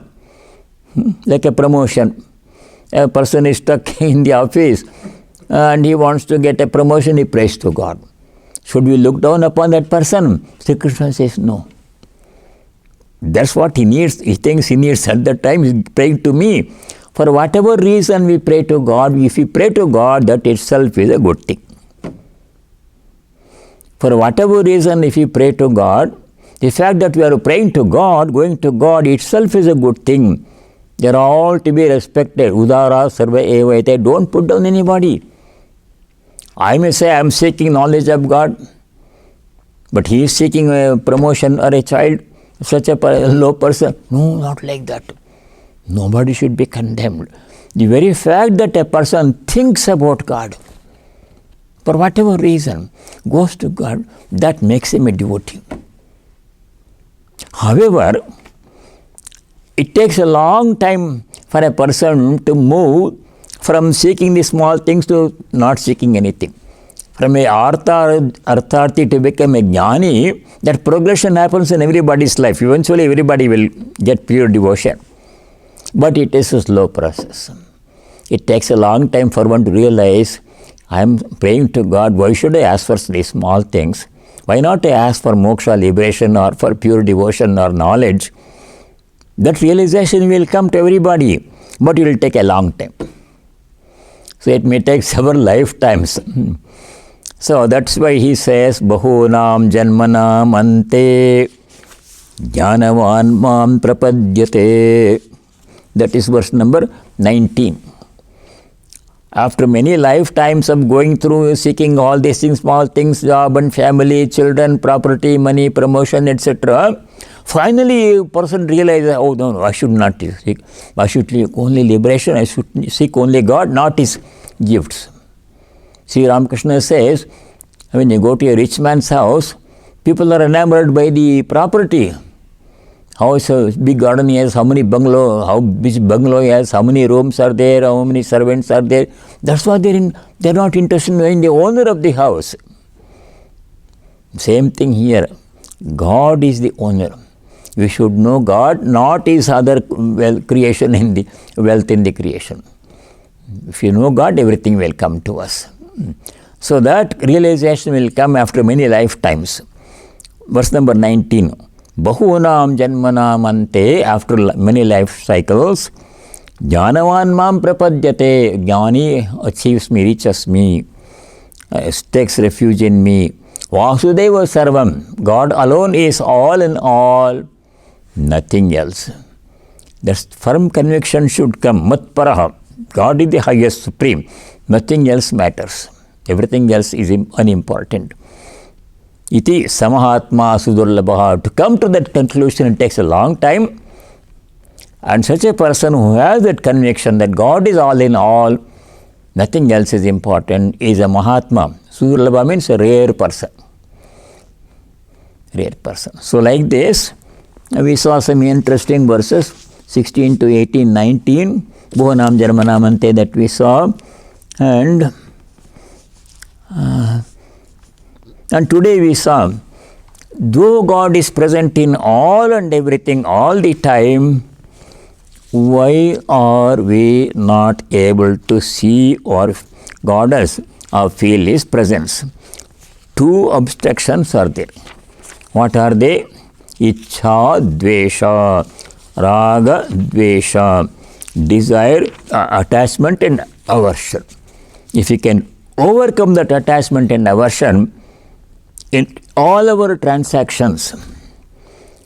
like a promotion, a person is stuck in the office and he wants to get a promotion, he prays to God. Should we look down upon that person? Sri Krishna says no. That's what he needs. He thinks he needs at that time. He's praying to me. For whatever reason we pray to God, if we pray to God, that itself is a good thing. For whatever reason, if we pray to God, the fact that we are praying to God, going to God itself is a good thing. They are all to be respected. Udara sarva evaite. Don't put down anybody. I may say I am seeking knowledge of God, but he is seeking a promotion or a child, such a low person. No, not like that. Nobody should be condemned. The very fact that a person thinks about God, for whatever reason, goes to God, that makes him a devotee. However, it takes a long time for a person to move from seeking the small things to not seeking anything. From a artharthi to become a jnani, that progression happens in everybody's life. Eventually everybody will get pure devotion. But it is a slow process. It takes a long time for one to realize, I am praying to God, why should I ask for these small things? Why not I ask for moksha, liberation, or for pure devotion or knowledge? That realization will come to everybody, but it will take a long time. So it may take several lifetimes. So that's why he says, Bahunam janmanam ante jnanavan mam prapadyate. That is verse number 19. After many lifetimes of going through, seeking all these things, small things, job and family, children, property, money, promotion, etc., finally a person realizes, oh no, I should not seek. I should seek only liberation, I should seek only God, not his gifts. Sri Ramakrishna says, when you go to a rich man's house, people are enamored by the property. How is a big garden he has, how many bungalow, how big bungalow he has, how many rooms are there, how many servants are there. That's why they're not interested in knowing the owner of the house. Same thing here. God is the owner. We should know God, not his other creation in the wealth in the creation. If you know God, everything will come to us. So that realization will come after many lifetimes. Verse number 19. Bahunam janmanam ante, after many life cycles, jnanavan mam prapadyate, jnani achieves me, reaches me, takes refuge in me. Vasudeva sarvam, God alone is all in all, nothing else. That firm conviction should come. Matparaha, God is the highest supreme, nothing else matters. Everything else is unimportant. Iti samahatma sudurlabha. To come to that conclusion, it takes a long time. And such a person who has that conviction that God is all in all, nothing else is important, is a Mahatma. Sudurlabha means a rare person. Rare person. So like this, we saw some interesting verses, 16 to 18, 19, Bhuvanam Jarmanamante that we saw. And today we saw, though God is present in all and everything all the time, why are we not able to see or God as or feel His presence? Two obstructions are there. What are they? Ichha, dvesha, raga, dvesha, desire, attachment and aversion. If you can overcome that attachment and aversion in all our transactions,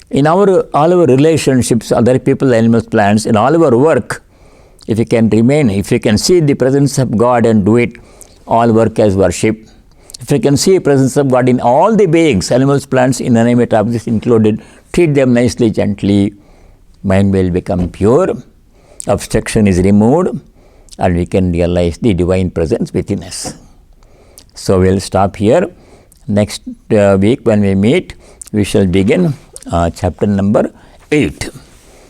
in all our relationships, other people, animals, plants, in all our work, if you can remain, if you can see the presence of God and do it, all work as worship. If you can see the presence of God in all the beings, animals, plants, inanimate objects included, treat them nicely, gently, mind will become pure, obstruction is removed, and we can realize the divine presence within us. So we'll stop here. Next week when we meet, we shall begin chapter number 8.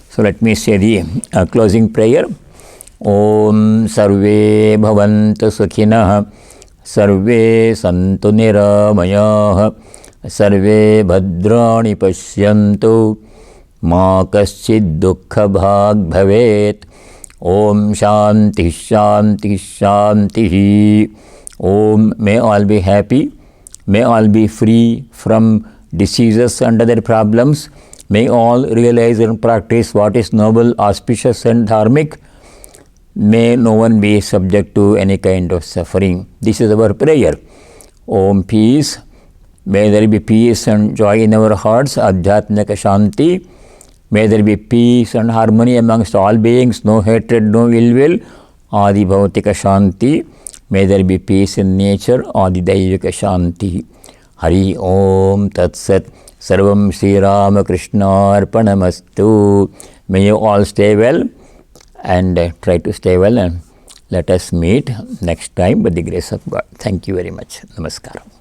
So let me say the closing prayer. Om sarve bhavantu sukhinah, sarve santu niramayah, sarve bhadrani pashyantu, ma kaschid dukkha bhag bhavet. Om shanti shanti shanti. Om, may all be happy, may all be free from diseases and other problems, may all realize and practice what is noble, auspicious and dharmic, may no one be subject to any kind of suffering. This is our prayer. Om peace, may there be peace and joy in our hearts, adhyatmika shanti, may there be peace and harmony amongst all beings, no hatred, no ill will, adi bhautika shanti, may there be peace in nature, adi daivika shanti. Hari Om Tat Sat. Sarvam Sri Rama Krishna Arpanamastu. May you all stay well and try to stay well, and let us meet next time by the grace of God. Thank you very much. Namaskaram.